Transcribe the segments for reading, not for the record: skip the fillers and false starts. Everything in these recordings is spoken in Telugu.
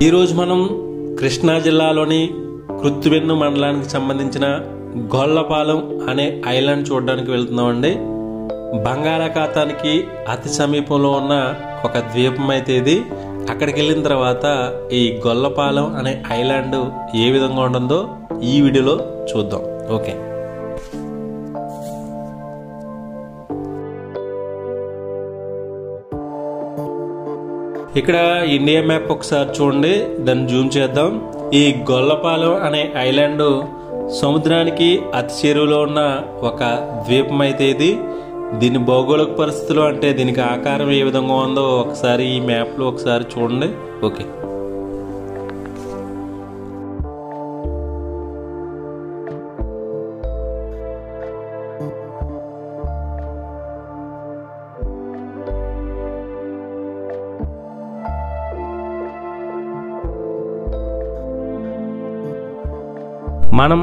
ఈరోజు మనం కృష్ణా జిల్లాలోని కృత్తివెన్ను మండలానికి సంబంధించిన గొల్లపాలెం అనే ఐలాండ్ చూడడానికి వెళ్తున్నామండి. బంగాళాఖాతానికి అతి సమీపంలో ఉన్న ఒక ద్వీపం అయితే ఇది. అక్కడికి వెళ్ళిన తర్వాత ఈ గొల్లపాలెం అనే ఐలాండ్ ఏ విధంగా ఉంటుందో ఈ వీడియోలో చూద్దాం. ఓకే, ఇక్కడ ఇండియా మ్యాప్ ఒకసారి చూడండి, దాన్ని జూమ్ చేద్దాం. ఈ గొల్లపాలెం అనే ఐలాండ్ సముద్రానికి అతి చేరువలో ఉన్న ఒక ద్వీపం అయితే ఇది. దీని భౌగోళిక పరిస్థితులు అంటే దీనికి ఆకారం ఏ విధంగా ఉందో ఒకసారి ఈ మ్యాప్లో ఒకసారి చూడండి. ఓకే, మనం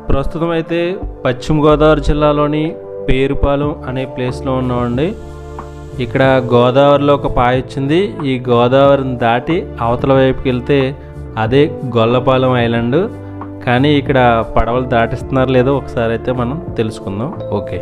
ప్రస్తుతం అయితే పశ్చిమ గోదావరి జిల్లాలోని పేరుపాలెం అనే ప్లేస్లో ఉన్నామండి. ఇక్కడ గోదావరిలో ఒక పాయ వచ్చింది. ఈ గోదావరిని దాటి అవతల వైపుకి వెళ్తే అదే గొల్లపాలెం ఐలాండ్. కానీ ఇక్కడ పడవలు దాటిస్తున్నారు లేదో ఒకసారి అయితే మనం తెలుసుకుందాం. ఓకే,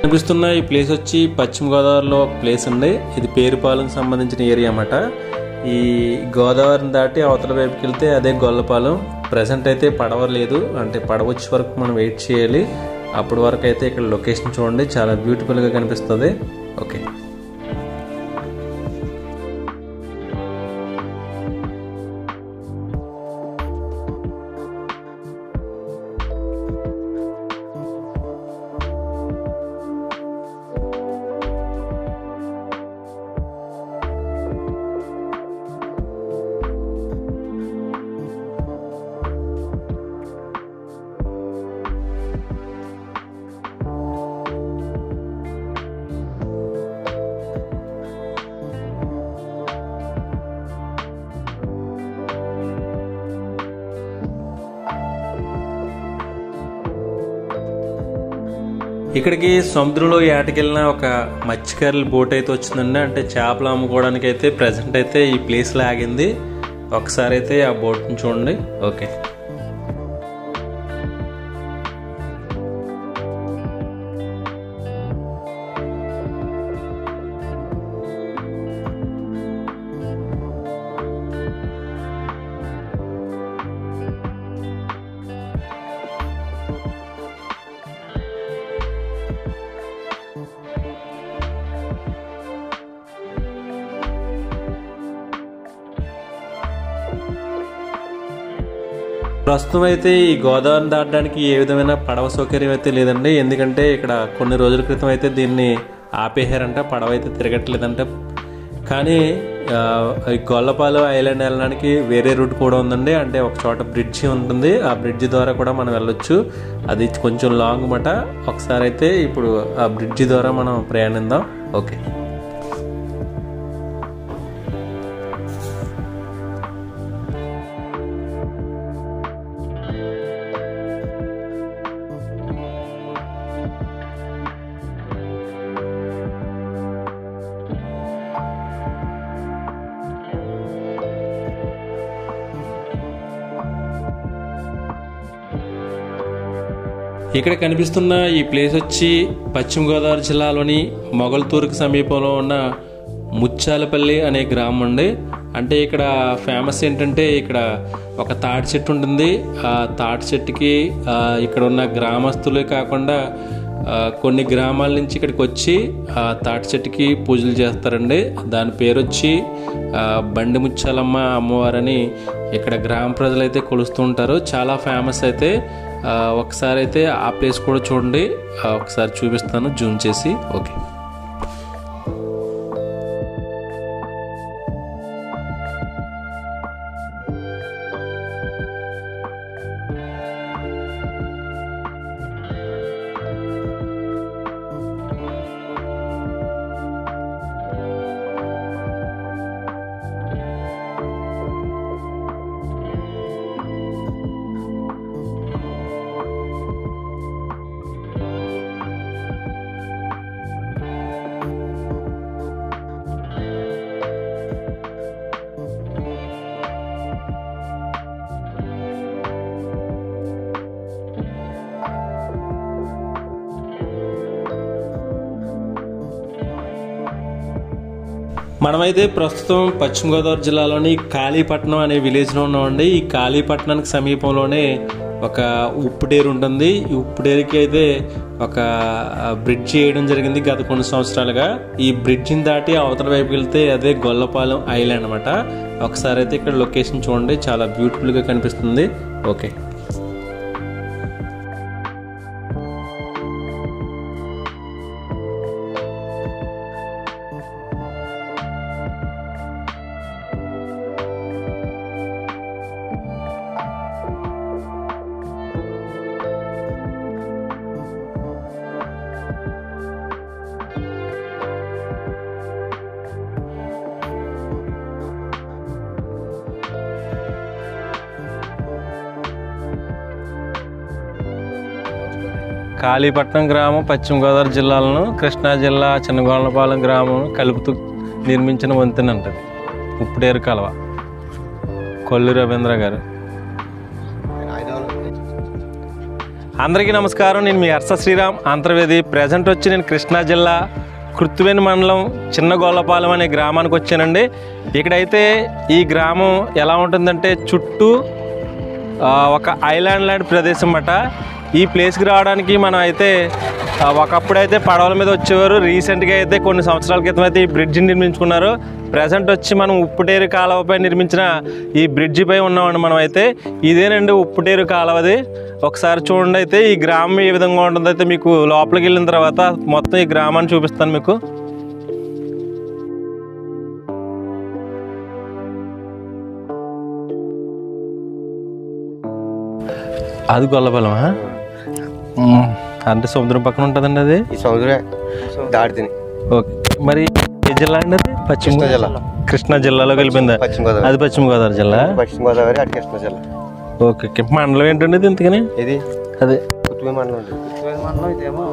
కనిపిస్తున్న ఈ ప్లేస్ వచ్చి పశ్చిమ గోదావరిలో ప్లేస్ అండి. ఇది పేరుపాలెంకి సంబంధించిన ఏరియా అన్నమాట. ఈ గోదావరిని దాటి అవతల వైపుకి వెళ్తే అదే గొల్లపాలెం. ప్రజెంట్ అయితే పడవ లేదు, అంటే పడవ వచ్చే వరకు మనం వెయిట్ చేయాలి. అప్పటి వరకు అయితే ఇక్కడ లొకేషన్ చూడండి, చాలా బ్యూటిఫుల్గా కనిపిస్తుంది. ఓకే, ఇక్కడికి సముద్రంలో ఏటకెళ్ళిన ఒక మత్స్యకారుల బోట్ అయితే వచ్చిందండి. అంటే చేపలు అమ్ముకోవడానికి అయితే ప్రజెంట్ అయితే ఈ ప్లేస్లో ఆగింది. ఒకసారి అయితే ఆ బోట్ని చూడండి. ఓకే, ప్రస్తుతం అయితే ఈ గోదావరిని దాటడానికి ఏ విధమైన పడవ సౌకర్యం అయితే లేదండి. ఎందుకంటే ఇక్కడ కొన్ని రోజుల క్రితం అయితే దీన్ని ఆపేశారంట, పడవ అయితే తిరగట్లేదంట. కానీ గొల్లపాలెం ఐలాండ్ వెళ్ళడానికి వేరే రూట్ కూడా ఉందండి. అంటే ఒక చోట బ్రిడ్జి ఉంటుంది, ఆ బ్రిడ్జి ద్వారా కూడా మనం వెళ్ళొచ్చు. అది కొంచెం లాంగ్ మాట. ఒకసారి అయితే ఇప్పుడు ఆ బ్రిడ్జి ద్వారా మనం ప్రయాణిద్దాం. ఓకే, ఇక్కడ కనిపిస్తున్న ఈ ప్లేస్ వచ్చి పశ్చిమ గోదావరి జిల్లాలోని మొగల్తూరుకు సమీపంలో ఉన్న ముచ్చాలపల్లి అనే గ్రామం అండి. అంటే ఇక్కడ ఫేమస్ ఏంటంటే ఇక్కడ ఒక తాటి చెట్టు ఉంటుంది. ఆ తాటి చెట్టుకి ఇక్కడ ఉన్న గ్రామస్తులే కాకుండా కొన్ని గ్రామాల నుంచి ఇక్కడికి వచ్చి తాటి చెట్టుకి పూజలు చేస్తారండి. దాని పేరు వచ్చి బండి ముచ్చాలమ్మ అమ్మవారని ఇక్కడ గ్రామ ప్రజలు అయితే కొలుస్తూ ఉంటారు. చాలా ఫేమస్ అయితే. ఒకసారి అయితే ఆ ప్లేస్ కూడా చూడండి. ఒకసారి చూపిస్తాను జూమ్ చేసి. ఓకే, మనమైతే ప్రస్తుతం పశ్చిమ గోదావరి జిల్లాలోని కాళీపట్నం అనే విలేజ్లో ఉన్నామండి. ఈ కాళీపట్నానికి సమీపంలోనే ఒక ఉప్పుడేరు ఉంటుంది. ఈ ఉప్పుడేరుకి అయితే ఒక బ్రిడ్జ్ వేయడం జరిగింది గత కొన్ని సంవత్సరాలుగా. ఈ బ్రిడ్జిని దాటి అవతల వైపు వెళ్తే అదే గొల్లపాలెం ఐలాండ్ అనమాట. ఒకసారి అయితే ఇక్కడ లొకేషన్ చూడండి, చాలా బ్యూటిఫుల్గా కనిపిస్తుంది. ఓకే, కాళీపట్నం గ్రామం పశ్చిమ గోదావరి జిల్లాలను కృష్ణా జిల్లా చిన్నగొల్లపాలెం గ్రామం కలుపుతూ నిర్మించిన వంతెన అంటది ఉప్పుడేరు కాలువ. కొల్లు రవీంద్ర గారు. అందరికీ నమస్కారం. నేను మీ హర్ష శ్రీరామ్ అంతర్వేది. ప్రజెంట్ వచ్చి నేను కృష్ణా జిల్లా కృత్తివేణి మండలం చిన్నగొల్లపాలెం అనే గ్రామానికి వచ్చానండి. ఇక్కడైతే ఈ గ్రామం ఎలా ఉంటుందంటే చుట్టూ ఒక ఐలాండ్ లాంటి ప్రదేశం అన్నమాట. ఈ ప్లేస్కి రావడానికి మనం అయితే ఒకప్పుడైతే పడవల మీద వచ్చేవారు. రీసెంట్గా అయితే కొన్ని సంవత్సరాల క్రితం అయితే ఈ బ్రిడ్జిని నిర్మించుకున్నారు. ప్రజెంట్ వచ్చి మనం ఉప్పుటేరు కాలువపై నిర్మించిన ఈ బ్రిడ్జిపై ఉన్నామండి. మనం అయితే ఇదేనండి ఉప్పుటేరు కాలువది. ఒకసారి చూడండి. అయితే ఈ గ్రామం ఏ విధంగా ఉంటుందో అయితే మీకు లోపలికి వెళ్ళిన తర్వాత మొత్తం ఈ గ్రామాన్ని చూపిస్తాను మీకు. అది గొల్లపాలెమా? అంటే సముద్రం పక్కన ఉంటుందండి అది. ఈ సముద్రం దాటితే. ఓకే, మరి ఏ జిల్లా అండి అది? పశ్చిమ జిల్లా. కృష్ణా జిల్లాలో కలిపిందా? అది పశ్చిమ గోదావరి జిల్లా. పశ్చిమ గోదావరి అటు కృష్ణా జిల్లా. ఓకే, మండలం ఏంటండి ఇది ఇంతకని? ఇది అదే కుత్తువేణి మండలం. ఇదేమో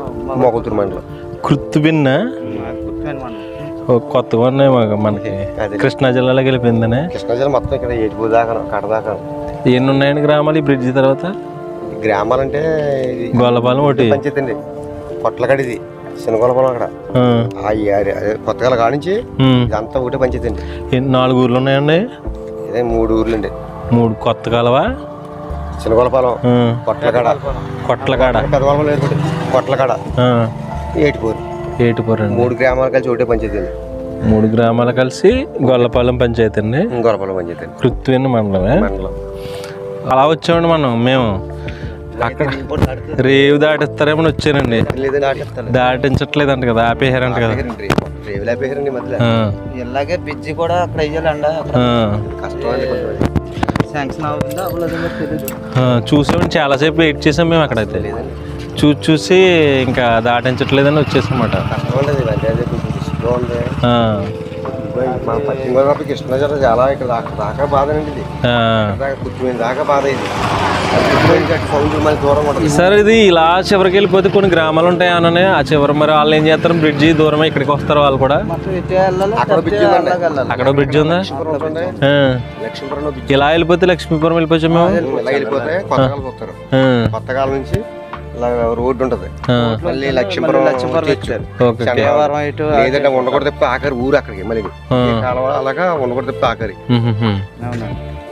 మొగల్తూరు మండలం. కృత్తివేణి కొత్తగా ఉన్నాయి మనకి. కృష్ణా జిల్లాలో కలిపిందనే. కృష్ణా జిల్లా మొత్తం ఇక్కడ ఏటిపూర్ దాకా కట్ట దాకా. ఎన్ని ఉన్నాయండి గ్రామాలు ఈ బ్రిడ్జి తర్వాత? గ్రామాలంటే గొల్లపాలెం ఒకటి పంచాయతీ అండి. కొట్లకాడ ఇది చిన్నగొల్లపాలెం అక్కడ కొత్తగా కాడ నుంచి ఇదంతా ఒకటే పంచాయతీ అండి. 4 ఊర్లు ఉన్నాయండి. ఇదే 3 ఊర్లు అండి. 3 కొత్త కాలువ, చిన్నగొల్లపాలెం, కొట్లకాడ పెద్దగొల్లపాలెం ఏర్పడి కొట్లకాడ, ఏటిపూర్ అండి. 3 గ్రామాలు కలిసి ఒకటే పంచాయతీ అండి. 3 గ్రామాలు కలిసి గొల్లపాలెం పంచాయతీ అండి. గొల్లపాలెం పంచాయతీ కృత్తివేణి మండలమే. అలా వచ్చామండి మనం. మేము అక్కడ రేవు దాటిస్తారేమో వచ్చానండి. దాటించట్లేదంట కదా, ఆపేయారంట కదా. ఇలాగే బ్రిడ్జి కూడా అక్కడ వేయాలండి. శాంక్షన్ అవుతుందా చూసామండి. చాలాసేపు వెయిట్ చేసాం మేము అక్కడైతే. చూసి ఇంకా దాటించట్లేదని వచ్చేసామాట. పశ్చిమ గోదావరి కృష్ణా జిల్లా చాలా ఇక్కడ దాకా బాధ అండి. ఇది కుత్తువేణి దాకా బాధ. ఇది సార్ ఇది ఇలా చివరికి వెళ్ళిపోతే కొన్ని గ్రామాలు ఉంటాయి అనే ఆ చివరి. మరి వాళ్ళు ఏం చేస్తారు? బ్రిడ్జి దూరం ఇక్కడికి వస్తారు వాళ్ళు కూడా. అక్కడ బ్రిడ్జి ఉందా? ఇలా వెళ్ళిపోతే లక్ష్మీపురం వెళ్ళిపోయాం మేము. కొత్తకాలం నుంచి రోడ్డు ఉంటది. మళ్ళీ లక్ష్మీపురం లేదంటే ఉండకూడదు తప్ప ఆఖరి ఊరు అక్కడికి. మళ్ళీ కాలం అలాగా ఉండకూడదు తప్ప ఆఖరి.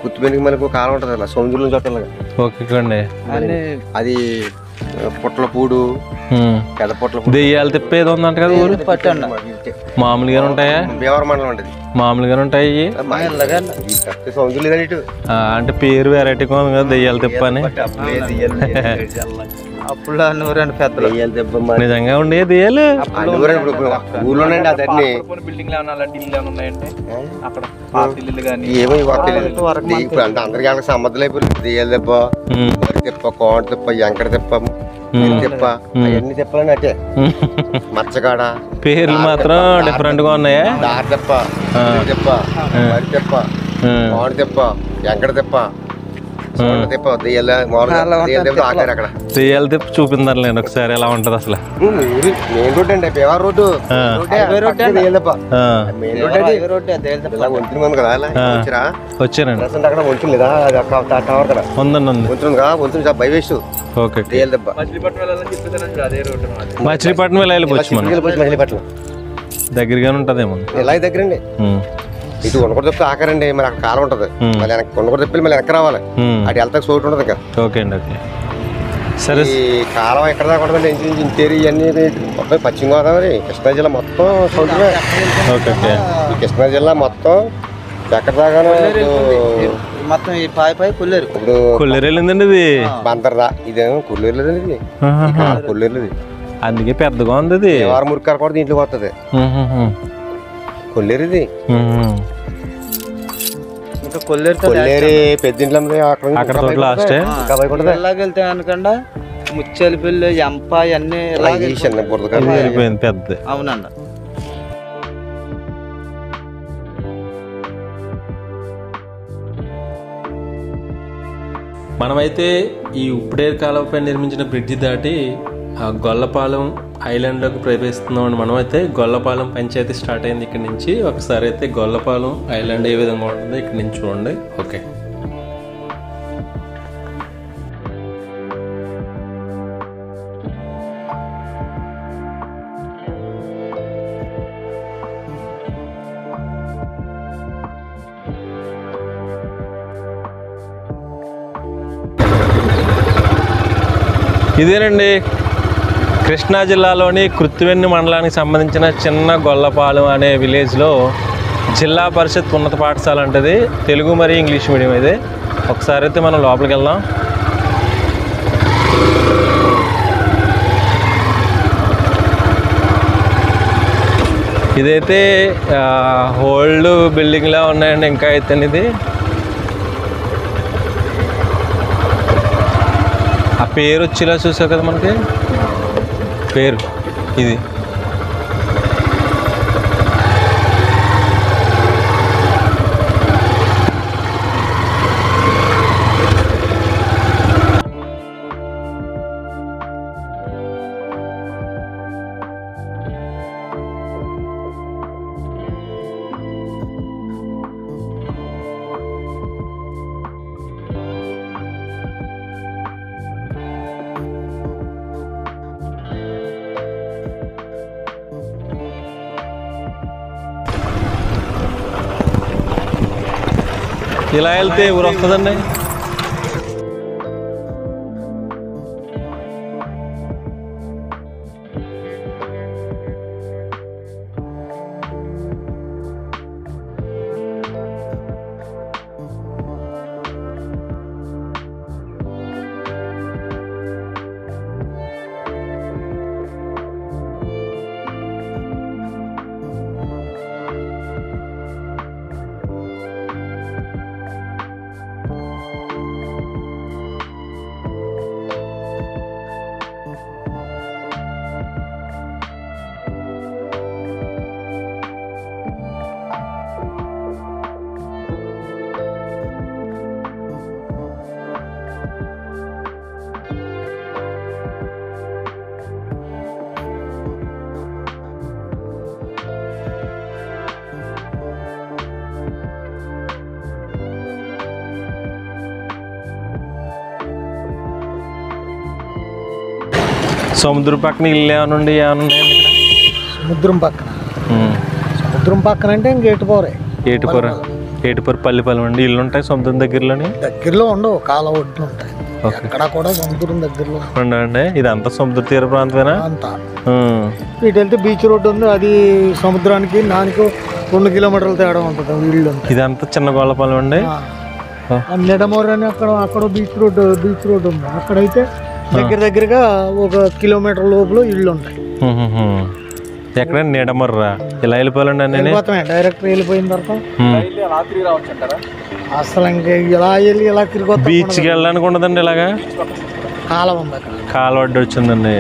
కుత్తువేణికి మనకు కాలం ఉంటది అలా సముద్రం నుంచి. ఓకే, అది పుట్లపూడు, పెద్ద పుట్లపూడు. దెయ్యాలు తిప్పేది ఉందంట కదా ఊరు. పట్టండి మామూలుగానే ఉంటాయా? భీమవరం మండలం అండి. మామూలుగానే ఉంటాయి. సౌండ్ లేదని ఇటు అంటే పేరు వెరైటీగా ఉంది కదా దెయ్యాలు తిప్ప అని. అప్పుడు నూరండి పెద్దలు నిజంగా ఉండే దెయ్యాలు ఊర్లోనండి. అదన్నీ ఏమో ఇప్పుడు అంటే అందరికి వాళ్ళకి సంబంధం అయిపోయింది. దెయ్యాలు దెబ్బ, మరి తిప్ప, కోట తిప్ప, ఎంకడ తిప్ప, తిప్ప, అవన్నీ తిప్పాలని అంటే మచ్చగాడ పేర్లు మాత్రం డిఫరెంట్ గా ఉన్నాయా? దారి తిప్ప, తిప్ప, మరి తిప్ప, కోట తిప్ప, ఎంకడ తిప్ప, తిప్ప, దెయ్యాలు ఆకారు అక్కడ. దెయ్యాలు తిప్ప చూపిందారు నేను ఒకసారి ఎలా ఉంటది అసలు. మెయిన్ రోడ్ అండి, భీమవరం రోడ్డు. మెయిన్ రోడ్ వంతుని ఉంది కదా వచ్చిరా వచ్చానండి. అక్కడ వంతులు లేదా టవర్ కదా ఉందండి ఉంది. వంతులు కదా, వంతులు భయ వేస్ట్. ఓకే దెయ్యాలు దెబ్బ. మచిలీపట్నం ఇలా వెళ్ళిపోవచ్చు మనం. మచిలీపట్నం దగ్గరగానే ఉంటదేమో. ఇలా దగ్గరండి. ఇటు కొనకూడ తప్పి ఆకారండి, మరి అక్కడ కాలం ఉంటది. మళ్ళీ వెనక్కి కొనకూడ తప్పి మళ్ళీ వెనక్కి రావాలి. అటు వెళ్తాక చోటు ఉండదు ఇంకా. ఓకే అండి. ఓకే సరే. ఈ కాలం ఎక్కడ దాకా ఉంటుందండి? ఇంచేరి ఇవన్నీ మొత్తం పశ్చిమ గోదావరి, కృష్ణా జిల్లా మొత్తం సౌందర్య. Okay okay. ఈ కృష్ణా జిల్లా మొత్తం ఎక్కడ దాకా మొత్తం ఈ పై కొల్లేరు. ఇప్పుడు కొల్లేరు వెళ్ళిందండి ఇది. బందర్రా ఇదేమో కొల్లేరు లేదండి, ఇది కొల్లేరు లేదు. అందుకే పెద్దగా ఉంది ఇది. వారం మురికారు కూడా దీంట్లోకి వస్తుంది. కొల్లేరు ఇది. ఇంకా కొల్లేరు కొల్లేరు పెద్దింట్లో అక్కడ లాస్ట్ వెళ్తే అనకుండా ముచ్చాలి పిల్లి, ఎంప అన్ని వెళ్ళిపోయింది పెద్ద. అవునండి. మనమైతే ఈ ఉప్పుడేరు కాలువపై నిర్మించిన బ్రిడ్జి దాటి గొల్లపాలెం ఐలాండ్లోకి ప్రవేశిస్తున్నాం. మనమైతే గొల్లపాలెం పంచాయతీ స్టార్ట్ అయింది ఇక్కడ నుంచి. ఒకసారి అయితే గొల్లపాలెం ఐలాండ్ ఏ విధంగా ఉంటుందో ఇక్కడ నుంచి చూడండి. ఓకే. ఇదేనండి కృష్ణా జిల్లాలోని కృత్తివెన్ని మండలానికి సంబంధించిన చిన్న గొల్లపాలెం అనే విలేజ్లో జిల్లా పరిషత్ ఉన్నత పాఠశాల అంటది. తెలుగు మరియు ఇంగ్లీష్ మీడియం ఇది. ఒకసారి అయితే మనం లోపలికి వెళ్దాం. ఇదైతే ఓల్డ్ బిల్డింగ్లా ఉన్నాయండి. ఇంకా అయితే ఇది ఆ పేరు వచ్చేలా చూసావు కదా మనకి పేరు ఇది. ఇలా వెళ్తే ఊరు వస్తుందండి. సముద్రం పక్కన ఇల్లు ఏమైనా ఉన్నాయండి ఇక్కడ? సముద్రం పక్కన అంటే ఇంక ఏటుపూర పల్లిపాలెం అండి. ఇల్లు ఉంటాయి సముద్రం దగ్గరలోని? దగ్గరలో ఉండవు, కాలువ ఒడ్డున ఉంటాయి. ఎక్కడ కూడా సముద్రం దగ్గరలో అండి. ఇదంతా సముద్ర తీర ప్రాంతమేనా అంతా. ఇటు వెళ్తే బీచ్ రోడ్డు ఉంది, అది సముద్రానికి నానికి 2 కిలోమీటర్ల తేడా ఉంటుంది వీళ్ళు. ఇదంతా చిన్న గొల్లపాలెం అండి. నిడమూరు అని అక్కడ బీచ్ రోడ్ ఉంది. అక్కడైతే దగ్గరగా 1 కిలోమీటర్ లోపల ఇళ్ళు ఉంటాయి. ఎక్కడ నిడమర్రా ఇలా వెళ్ళిపోవాలండి అన్నీ డైరెక్ట్ వెళ్ళిపోయిన తర్వాత అసలు ఇంకా ఇలా వెళ్ళి ఇలా తిరిగి బీచ్కి వెళ్ళడానికి ఉండదండి. ఇలాగా కాలం ఉంది, కాలు అడ్డు వచ్చిందండి.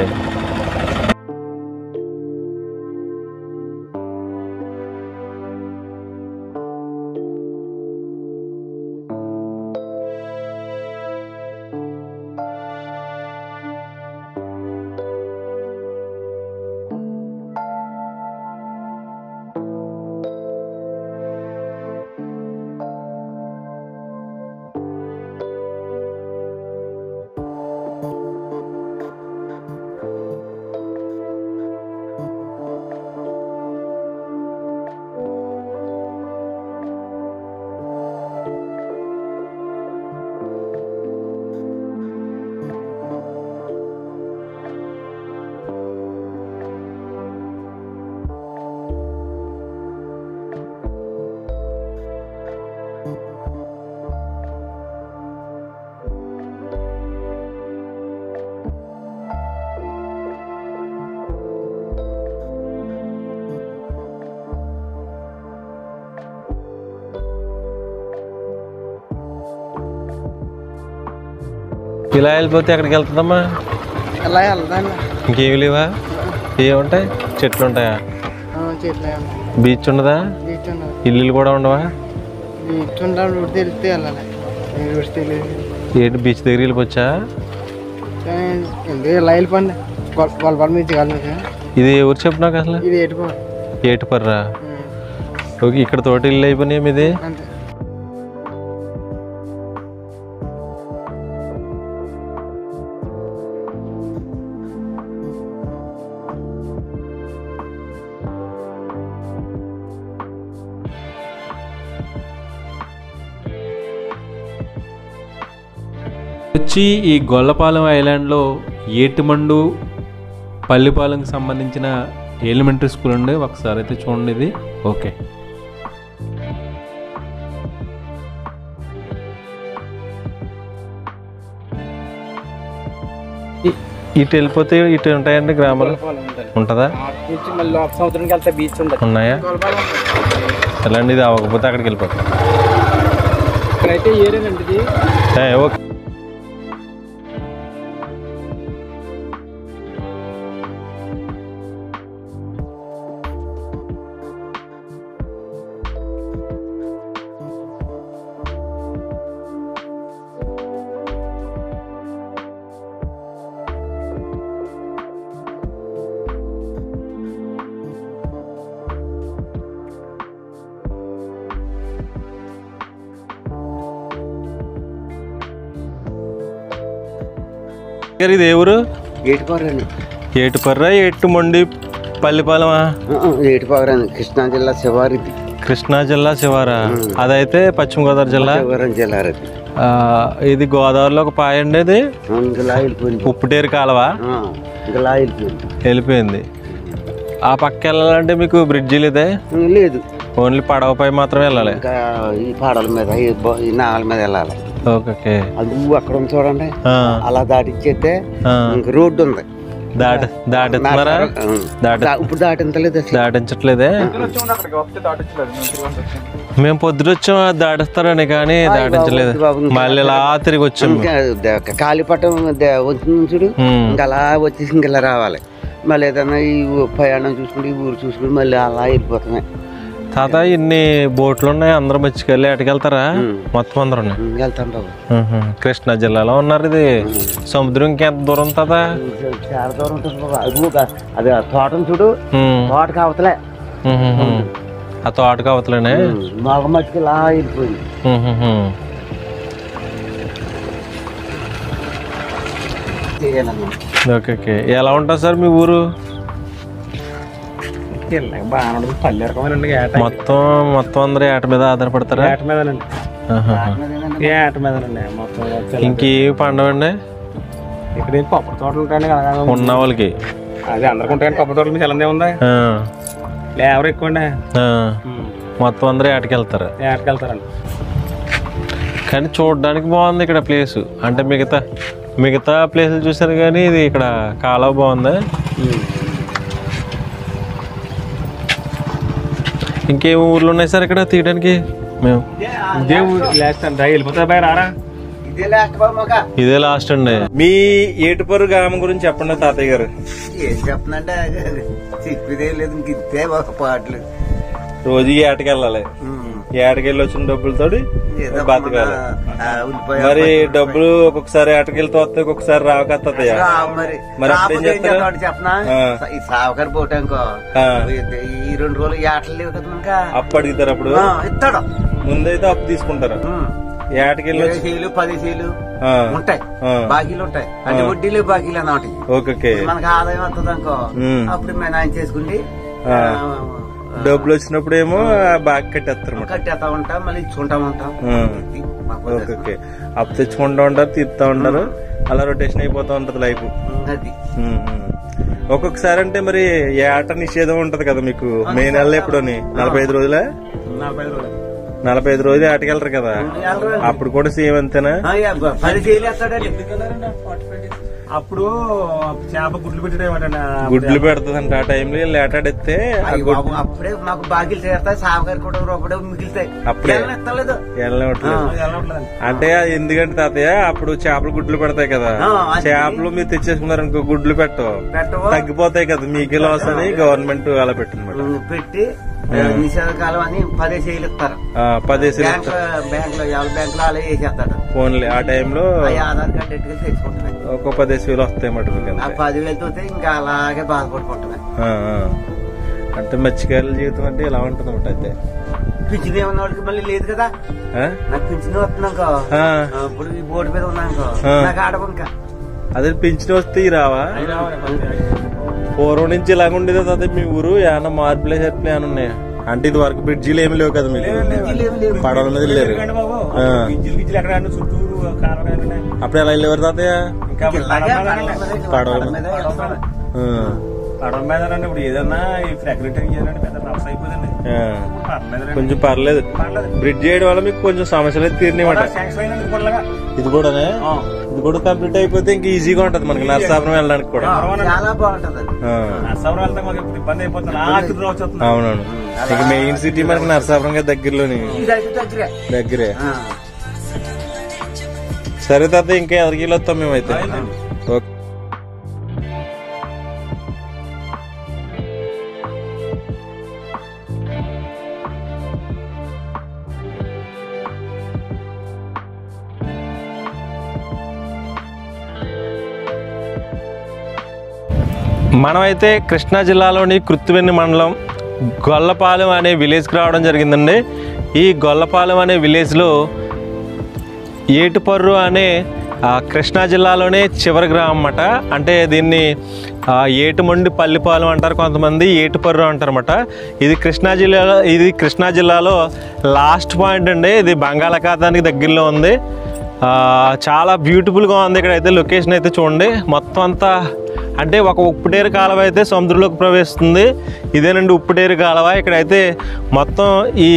ఇలా వెళ్ళిపోతే ఎక్కడికి వెళ్తుందమ్మా? అలా వెళ్దాం. ఇంకేమి లేవా? ఏముంటాయి? చెట్లు ఉంటాయా? బీచ్ ఉండదా? ఇల్లు కూడా ఉండవా? బీచ్ ఉండవు, తెలిస్తే వెళ్ళాలి. ఏంటి బీచ్ దగ్గర వెళ్ళిపోవచ్చా? ఇలా వెళ్ళిపోండి. ఇది ఎవరు చెప్పు నాకు అసలు? ఇది ఏటుపర్రా? ఓకే, ఇక్కడ తోట ఇల్లు అయిపోయినాయి మీది? వచ్చి ఈ గొల్లపాలెం ఐలాండ్లో ఏటిమండు పల్లిపాలెంకి సంబంధించిన ఎలిమెంటరీ స్కూల్ అండి. ఒకసారి అయితే చూడండి ఇది. ఓకే, ఇటు వెళ్ళిపోతే ఇటు ఉంటాయండి గ్రామాలు? ఉంటుందా? ఉన్నాయా? ఎలాంటి ఇది అవ్వకపోతే అక్కడికి వెళ్ళిపోతాం. ఓకే, ఇది ఎవరు? ఏటుపర్రా? ఏటుమండి పల్లిపాలెమా? ఏటుపర్రా, కృష్ణా జిల్లా శివారిది. కృష్ణా జిల్లా శివారా? అదైతే పశ్చిమ గోదావరి జిల్లా. ఇది గోదావరిలో ఒక పాయ అండి. ఇది ఉప్పుటేరు కాలువ వెళ్ళిపోయింది. ఆ పక్క వెళ్ళాలంటే మీకు బ్రిడ్జి లేదే? లేదు, ఓన్లీ పడవపై మాత్రమే వెళ్ళాలి. ఈ పడవల మీద, ఈ నాగల మీద వెళ్ళాలి. ఓకే, అది అక్కడ ఉంది చూడండి, అలా దాటించేస్తే రోడ్డు ఉంది. దాటిస్తున్నారా? ఇప్పుడు దాటించలేదు. దాటించట్లేదే? మేము పొద్దున వచ్చాం, దాటిస్తారని, కానీ దాటించలేదు. మళ్ళీ ఇలా తిరిగి వచ్చాం. కాలిపట్టం వచ్చింది చూడు, ఇంకా అలా వచ్చేసి ఇంక ఇలా రావాలి. మళ్ళీ ఏదైనా ఈ ప్రయాణం చూసుకుంటే, ఈ ఊరు చూసుకుని మళ్ళీ అలా వెళ్ళిపోతున్నాయి. తాత ఇన్ని బోట్లు ఉన్నాయి, అందరూ మర్చికెళ్ళి అటుకెళ్తారా? మొత్తం అందరూ వెళ్తాం బాబు. కృష్ణా జిల్లాలో ఉన్నారు. ఇది సముద్రం ఇంకెంత దూరం తాత? చాలా దూరం ఉంటుంది బాబు. అది తోటను చూడు, తోటకి అవతలే. ఆ తోటకి అవతలేనే మగ మట్టుకు ఇలా వెళ్ళిపోయింది. ఓకే, ఎలా ఉంటుంది సార్ మీ ఊరు? మొత్తం అందరూ ఏట మీద ఆధారపడతారా? ఏట మీదనండి. ఏట మీదనండి మొత్తం. ఇంకేవి పండవండి ఇక్కడ కొబ్బరి తోటలు ఉంటాయండి ఉన్న వాళ్ళకి? అదే అందరికి ఉంటాయండి కొబ్బరి తోటలు. మీకు ఎలా ఉంది? లేబర్ ఎక్కువ అండి. మొత్తం అందరూ ఏటకెళ్తారు. ఏటకెళ్తారండి. కానీ చూడడానికి బాగుంది ఇక్కడ ప్లేస్. అంటే మిగతా ప్లేసులు చూసారు కానీ ఇది ఇక్కడ కాలువ బాగుంది. ఇంకేం ఊర్లు ఉన్నాయి సార్ ఇక్కడ తీయడానికి? మేము ఇదే ఊరు లాస్ట్ అండి. వెళ్ళిపోతా బయట రారా? ఇదే లాస్ట్ అండి. మీ ఏటుపర్రు గ్రామం గురించి చెప్పండి తాతయ్య గారు. ఏం చెప్పనంటే చెప్పేదే లేదు. ఇంకే ఒక పాటలు. రోజు ఏటకెళ్ళాలి. ఏటకెళ్ళి వచ్చిన డబ్బులతో బతకాలి. మరి డబ్బులు ఒక్కొక్కసారి ఏటకెళ్తే వస్తాయి, ఒక్కొక్కసారి రావకత్తయ్యా. మరి చెప్పనా? ఈ సావకారు పోటానుకో ఈ 2 రోజులు ఏటలు లేవు కదా. అప్పు అడుగుతారు. అప్పుడు ఇస్తాడు. ముందైతే అప్పు తీసుకుంటారు. ఏటకెళ్ళి 10 సీలు ఉంటాయి, బాకీలు ఉంటాయి. అంటే వడ్డీలు బాకీలు అన్నమాట. ఓకే. మనకి ఆదాయం వస్తుంది అనుకో, అప్పుడు మేము ఆయన చేసుకుంటే డబ్బులు వచ్చినప్పుడు ఏమో బాగా కట్టేస్తా ఉంటాం, మళ్ళీ ఇచ్చుకుంటా ఉంటాం. ఓకే. అప్పు తెచ్చుకుంటా ఉంటారు, తీరుతా ఉంటారు. అలా రొటేషన్ అయిపోతా ఉంటది లైఫ్. అది ఒక్కొక్కసారి అంటే మరి ఏట నిషేధం ఉంటది కదా మీకు. మే నెలలో ఎప్పుడోని 45 రోజులే? 45 రోజులు ఏటకెళ్తారు కదా. అప్పుడు కూడా సేమ్ అంతేనా? 10 సీలు వేస్తాడండి. అప్పుడు చేప గుడ్లు పెట్టేటేమంటే గుడ్లు పెడతదంట. ఆ టైంలో లేటాడితే అప్పుడే మాకు బాకీలు చేస్తాయి. సావగారు కూడా రూపాయి మిగులుతాయి. అప్పుడే అంటే ఎందుకంటే తాతయ్య అప్పుడు చేపలు గుడ్లు పెడతాయి కదా. చేపలు మీరు తెచ్చేసుకున్నారనుకో గుడ్లు పెట్టవు, తగ్గిపోతాయి కదా. మీకే లాస్ అని గవర్నమెంట్ అలా పెట్టింది. పెట్టి నిషేధకాలం అని 10 సీలు ఇస్తారు. 10 సీలు బ్యాంక్ లో అలా వేసేస్తాడు. ఫోన్లే ఆ టైంలో ఆధార్ కార్డు ఎట్టుకెళ్ళి తెచ్చుకుంటున్నాయి. ఒక 10 సీలు వస్తాయి మటుకు. 10,000 తోతే ఇంకా అలాగే బాధపడిపోతున్నాయి. అంటే మత్స్యకారుల జీవితం అంటే ఇలా ఉంటుంది అన్నమాట. అయితే పింఛన్ ఏమన్న వాళ్ళకి మళ్ళీ లేదు కదా. నాకు పింఛన్ వస్తున్నాకో, ఇప్పుడు ఈ బోర్డు మీద ఉన్నానుకో నాకు ఆడపంక. అదే పింఛన్ వస్తే రావా? పూర్వం నుంచి ఇలాగ ఉండేది అదే మీ ఊరు. ఏమన్నా మార్పులే చెప్పలే ఏమన్నా ఉన్నాయా? అంటే ఇది వరకు బ్రిడ్జిలు ఏమి లేవు కదా మీకు? పడవల మీద లేరు. అప్పుడు ఎలా వెళ్ళేవారు తాతయ్య? పడవల మీద. పడవ మీద ఇప్పుడు ఏదన్నా ఫ్రాగ్రెంటరీ చేయాలంటే పెద్ద రఫ్ అయిపోయిందండి. కొంచెం పర్లేదు. బ్రిడ్జ్ చేయడం వల్ల మీకు కొంచెం సమస్యలు అయితే తీరినాయన్నమాట. ఇది కూడానే? ఇది కూడా కంప్లీట్ అయిపోతే ఇంకా ఈజీగా ఉంటది మనకి నరసాపురం వెళ్ళడానికి కూడా. చాలా బాగుంటది. నరసాపురం వెళ్తే మాకు ఇప్పుడు ఇబ్బంది అయిపోతుంది. అవునవును. ఇక మెయిన్ సిటీ మనకి నరసాపురం దగ్గరలోని దగ్గరే. సరే తాత ఇంకా ఎదరికి వస్తాం మేమైతే. ఓకే. మనమైతే కృష్ణా జిల్లాలోని కృత్తివెన్ని మండలం గొల్లపాలెం అనే విలేజ్కి రావడం జరిగిందండి. ఈ గొల్లపాలెం అనే విలేజ్లో ఏటుపర్రు అనే కృష్ణా జిల్లాలోనే చివరి గ్రామం అన్నమాట. అంటే దీన్ని ఏటుమండి పల్లిపాలెం అంటారు కొంతమంది, ఏటుపర్రు అంటారన్నమాట. ఇది కృష్ణా జిల్లాలో లాస్ట్ పాయింట్ అండి. ఇది బంగాళాఖాతానికి దగ్గరలో ఉంది. చాలా బ్యూటిఫుల్గా ఉంది. ఇక్కడైతే లొకేషన్ అయితే చూడండి. మొత్తం అంతా అంటే ఒక ఉప్పుటేరు కాలువ అయితే సముద్రంలోకి ప్రవేశిస్తుంది. ఇదేనండి ఉప్పుటేరు కాలువ. ఇక్కడైతే మొత్తం ఈ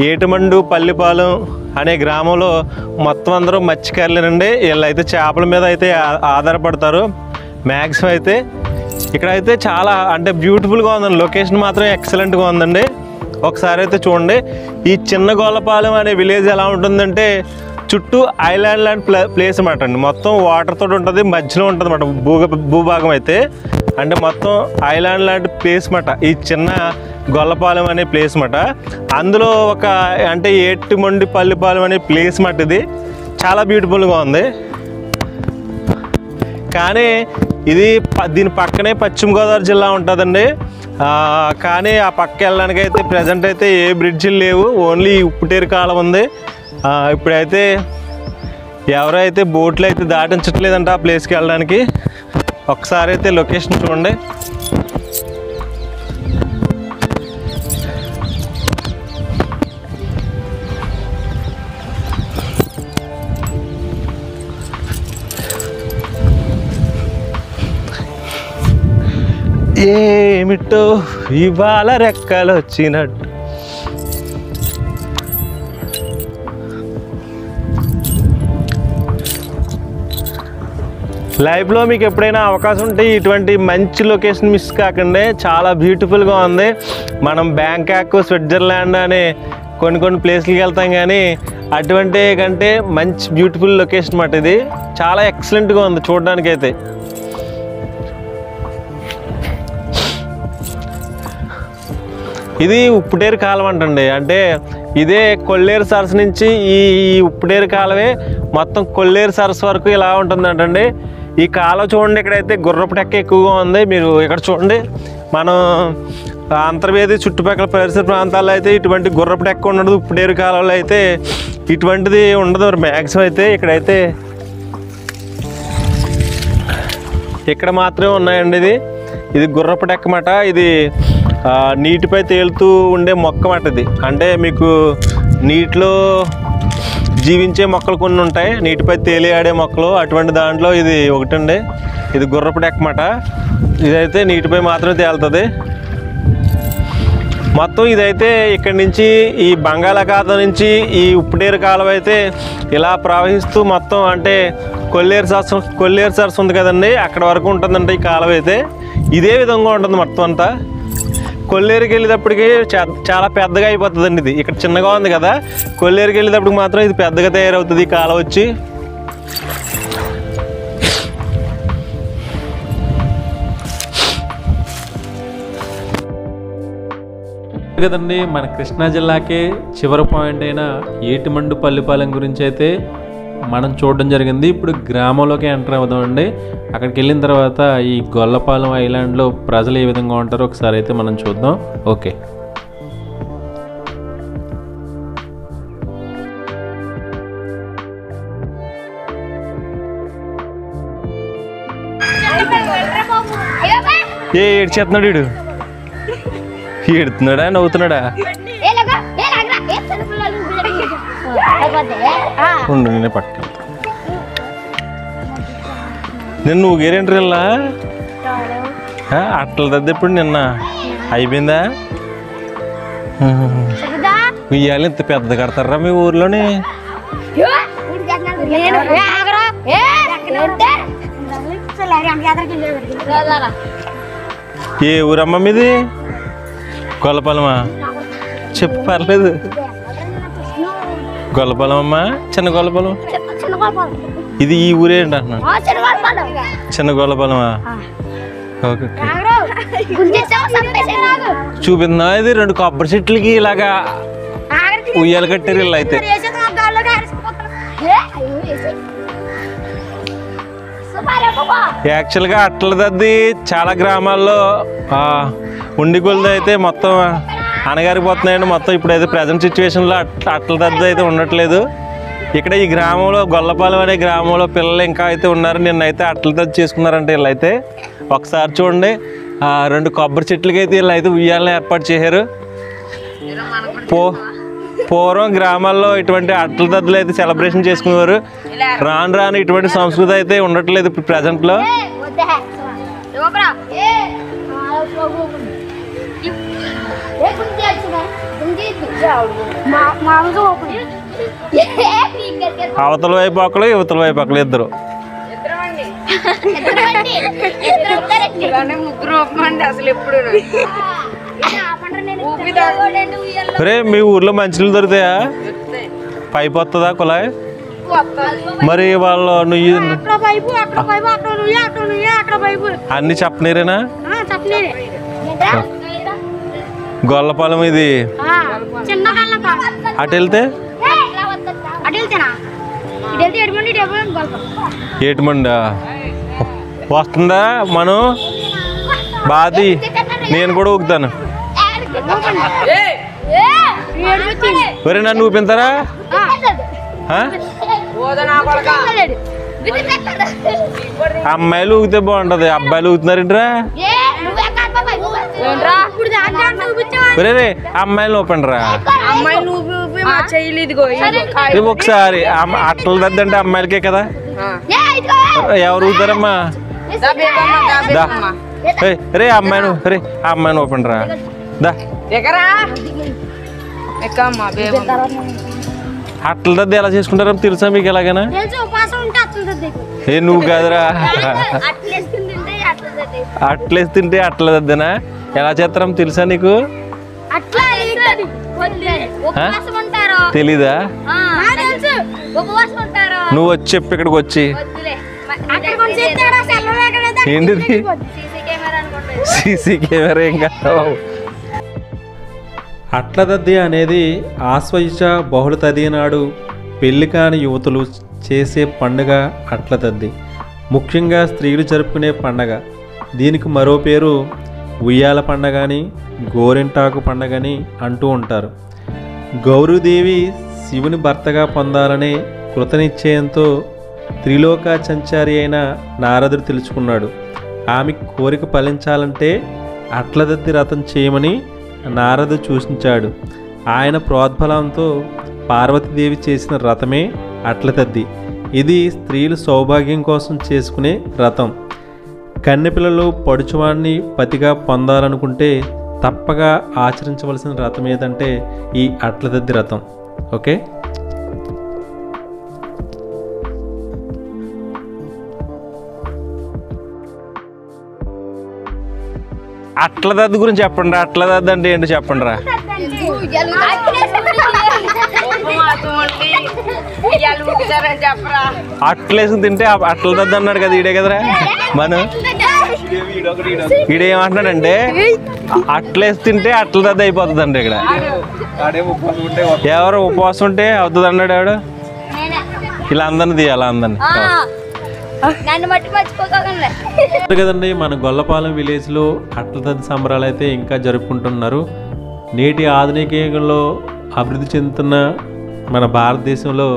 ఏటుమండు పల్లిపాలెం అనే గ్రామంలో మొత్తం అందరూ మత్స్యకారులేనండి. వీళ్ళైతే చేపల మీద అయితే ఆధారపడతారు మ్యాక్సిమం. అయితే ఇక్కడైతే చాలా అంటే బ్యూటిఫుల్గా ఉందండి. లొకేషన్ మాత్రం ఎక్సలెంట్గా ఉందండి. ఒకసారి అయితే చూడండి. ఈ చిన్న గొల్లపాలెం అనే విలేజ్ ఎలా ఉంటుందంటే చుట్టూ ఐలాండ్ లాంటి ప్లేస్ అన్నమాట అండి. మొత్తం వాటర్ తోటి ఉంటుంది, మధ్యలో ఉంటుంది అన్నమాట భూభాగం అయితే. అంటే మొత్తం ఐలాండ్ లాంటి ప్లేస్ అన్నమాట ఈ చిన్న గొల్లపాలెం అనే ప్లేస్ అన్నమాట. అందులో ఒక అంటే ఏటుమండి పల్లిపాలెం అనే ప్లేస్ అన్నమాట. ఇది చాలా బ్యూటిఫుల్గా ఉంది. కానీ ఇది దీని పక్కనే పశ్చిమ గోదావరి జిల్లా ఉంటుందండి. కానీ ఆ పక్క వెళ్ళడానికి అయితే ప్రజెంట్ అయితే ఏ బ్రిడ్జిలు లేవు, ఓన్లీ ఉప్పుటేరు కాలం ఉంది. ఇప్పుడైతే ఎవరైతే బోట్లు అయితే దాటించట్లేదంట ఆ ప్లేస్కి వెళ్ళడానికి. ఒకసారి అయితే లొకేషన్ చూడండి. ఏమిటో ఇవాళ రెక్కలు వచ్చినట్టు. లైఫ్లో మీకు ఎప్పుడైనా అవకాశం ఉంటే ఇటువంటి మంచి లొకేషన్ మిస్ కాకండి. చాలా బ్యూటిఫుల్గా ఉంది. మనం బ్యాంకాక్, స్విట్జర్లాండ్ అనే కొన్ని ప్లేస్లకి వెళ్తాం, కానీ అటువంటి కంటే మంచి బ్యూటిఫుల్ లొకేషన్ అన్నమాట ఇది. చాలా ఎక్సలెంట్గా ఉంది చూడడానికైతే. ఇది ఉప్పుటేరు కాలువ అంటండి. అంటే ఇదే కొల్లేరు సరస్సు నుంచి ఈ ఉప్పుటేరు కాలువే మొత్తం కొల్లేరు సరస్సు వరకు ఇలా ఉంటుందంటండి. ఈ కాలువ చూడండి, ఇక్కడైతే గుర్రపు టెక్క ఎక్కువగా ఉంది. మీరు ఇక్కడ చూడండి, మనం అంతర్వేది చుట్టుపక్కల పరిసర ప్రాంతాల్లో అయితే ఇటువంటి గుర్రపు టెక్క ఉండదు. ఉప్పుటేరు కాలువలో అయితే ఇటువంటిది ఉండదు మ్యాక్సిమం. అయితే ఇక్కడైతే ఇక్కడ మాత్రమే ఉన్నాయండి. ఇది గుర్రపు టెక్క మాట. ఇది నీటిపై తేలుతూ ఉండే మొక్క మాట ఇది. అంటే మీకు నీటిలో జీవించే మొక్కలు కొన్ని ఉంటాయి, నీటిపై తేలియాడే మొక్కలు. అటువంటి దాంట్లో ఇది ఒకటండి. ఇది గుర్రపు టెక్క మాట. ఇదైతే నీటిపై మాత్రమే తేలుతుంది మొత్తం. ఇదైతే ఇక్కడి నుంచి ఈ బంగాళాఖాతం నుంచి ఈ ఉప్పుటేరు కాలువ అయితే ఇలా ప్రవహిస్తూ మొత్తం అంటే కొల్లేరు సరస్సు ఉంది కదండి, అక్కడ వరకు ఉంటుందంటే ఈ కాలువ అయితే ఇదే విధంగా ఉంటుంది మొత్తం అంతా. కొల్లేరుకి వెళ్ళేటప్పటికి చాలా పెద్దగా అయిపోతుందండి. ఇది ఇక్కడ చిన్నగా ఉంది కదా, కొల్లేరుకి వెళ్ళేటప్పటికి మాత్రం ఇది పెద్దగా తయారవుతుంది ఈ కాలువ వచ్చి. కదండి మన కృష్ణా జిల్లాకే చివరి పాయింట్ అయిన ఏటిమండు పల్లిపాలెం గురించి అయితే మనం చూడడం జరిగింది. ఇప్పుడు గ్రామంలోకి ఎంటర్ అవుదామండి. అక్కడికి వెళ్ళిన తర్వాత ఈ గొల్లపాలెం ఐలాండ్లో ప్రజలు ఏ విధంగా ఉంటారో ఒకసారి అయితే మనం చూద్దాం. ఓకే, ఏడ్చేస్తున్నాడు వీడు. ఏడుతున్నాడా నవ్వుతున్నాడా? ఉండు నేనే పట్టు. నిన్న నువ్వు గేరేంటి వెళ్ళా అట్ల దద్ద ఎప్పుడు నిన్న అయిపోయిందా? ఉయ్యాలి ఇంత పెద్ద కడతారా మీ ఊర్లోని? ఏ ఊరమ్మ మీది? గొల్లపాలెమా? చెప్పు పర్లేదు. గొల్లపాలెం అమ్మా, చిన్న గొల్లపాలెం. ఇది ఈ ఊరే ఏంటి అంటున్నాను. చిన్న గొల్లపాలెమా? ఓకే, చూపిందా? ఇది 2 కొబ్బరి చెట్లకి ఇలాగా ఉయ్యాలు కట్టారు ఇలా. అయితే యాక్చువల్గా అట్లదద్ది చాలా గ్రామాల్లో ఉండిగొలది అయితే మొత్తం అనగారిపోతున్నాయండి మొత్తం. ఇప్పుడైతే ప్రజెంట్ సిచ్యువేషన్లో అట్లదద్ది అయితే ఉండట్లేదు. ఇక్కడ ఈ గ్రామంలో గొల్లపాలెం అనే గ్రామంలో పిల్లలు ఇంకా అయితే ఉన్నారు. నిన్నైతే అట్లదద్ది చేసుకున్నారంటే వీళ్ళైతే. ఒకసారి చూడండి, 2 కొబ్బరి చెట్లకి అయితే వీళ్ళైతే ఉయ్యాలని ఏర్పాటు చేశారు. పూర్వం గ్రామాల్లో ఇటువంటి అట్ల దద్దులు అయితే సెలబ్రేషన్ చేసుకునేవారు. రాను ఇటువంటి సంస్కృతి అయితే ఉండట్లేదు ఇప్పుడు ప్రజెంట్లో. అవతల వైపు ఒకళ్ళు, యువతల వైపు ఒకళ్ళు, ఇద్దరు. రే మీ ఊర్లో మంచినీళ్ళు దొరుకుతాయా? పైపు వస్తుందా కుళాయి? మరి వాళ్ళు అన్ని చెప్పనీరేనా? గొల్లపాలెం ఇది. అటు వెళ్తే ఏటిమండా వస్తుందా? మనం బాది నేను కూడా ఊగుతాను. ఒరే నన్ను ఊపింతారా? అమ్మాయిలు ఊగితే బాగుంటది, అబ్బాయిలు ఊగుతున్నారేంట్రా? ఒరే అమ్మాయిలు ఊపండి రా. ఒకసారి అట్ల దద్దంటే అమ్మాయిలకే కదా, ఎవరు ఊగుతారమ్మా? రే అమ్మాయిను రే ఆ అమ్మాయిని ఓపెన్ రా దా అట్ల దద్ది ఎలా చేసుకుంటారో తెలుసా మీకు ఎలాగైనా ఏ నువ్వు కాదురా అట్లేసి తింటే అట్ల దద్దనా ఎలా చేస్తారో తెలుసా నీకు తెలీదా నువ్వు వచ్చి చెప్పు ఇక్కడికి వచ్చి ఏంటిది సీసీ కెమెరా ఏం కాదు అట్లదద్ది అనేది ఆశ్వయుజ బహుళ తది నాడు పెళ్లి కాని యువతులు చేసే పండుగ అట్లదద్ది. ముఖ్యంగా స్త్రీలు జరుపుకునే పండగ. దీనికి మరో పేరు ఉయ్యాల పండగ అని, గోరింటాకు పండగని అంటూ ఉంటారు. గౌరీదేవి శివుని భర్తగా పొందాలనే కృతనిశ్చయంతో త్రిలోక సంచారి అయిన నారదుడు తెలుసుకున్నాడు. ఆమె కోరిక ఫలించాలంటే అట్లదద్ది రథం చేయమని నారదు సూచించాడు. ఆయన ప్రోద్బలంతో పార్వతీదేవి చేసిన రథమే అట్లదద్ది. ఇది స్త్రీలు సౌభాగ్యం కోసం చేసుకునే రథం. కన్నెపిల్లలు పడుచువాణ్ణి పతిగా పొందాలనుకుంటే తప్పగా ఆచరించవలసిన రథం ఏదంటే ఈ అట్లదద్ది రథం. ఓకే, అట్లదద్ది గురించి చెప్పండి. అట్లదద్ది అంటే ఏంటో చెప్పండి రా. అట్లేసి తింటే అట్లదద్ది అన్నాడు కదా ఈడే కదరా. మనం ఈడేమంటున్నాడంటే అట్లేసి తింటే అట్లదద్ది అయిపోతుంది అండి. ఇక్కడ ఎవరు ఉపవాసం ఉంటే అవుతుంది అన్నాడు ఎవడు. ఇలా అందరిని తీయాలి అందరిని కదండి. మన గొల్లపాలెం విలేజ్లో అట్లదద్ది సంబరాలు అయితే ఇంకా జరుపుకుంటున్నారు. నేటి ఆధునిక యుగంలో అభివృద్ధి చెందుతున్న మన భారతదేశంలో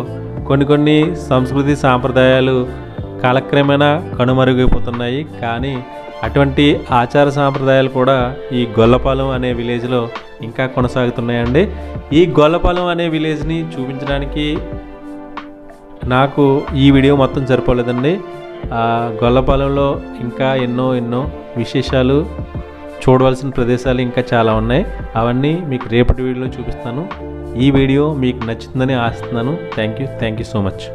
కొన్ని సంస్కృతి సాంప్రదాయాలు కాలక్రమేణా కనుమరుగైపోతున్నాయి. కానీ అటువంటి ఆచార సాంప్రదాయాలు కూడా ఈ గొల్లపాలెం అనే విలేజ్లో ఇంకా కొనసాగుతున్నాయండి. ఈ గొల్లపాలెం అనే విలేజ్ని చూపించడానికి నాకు ఈ వీడియో మొత్తం సరిపోలేదండి. గొల్లపాలెంలో ఇంకా ఎన్నో విశేషాలు, చూడవలసిన ప్రదేశాలు ఇంకా చాలా ఉన్నాయి. అవన్నీ మీకు రేపటి వీడియోలో చూపిస్తాను. ఈ వీడియో మీకు నచ్చుతుందని ఆశిస్తున్నాను. Thank you so much.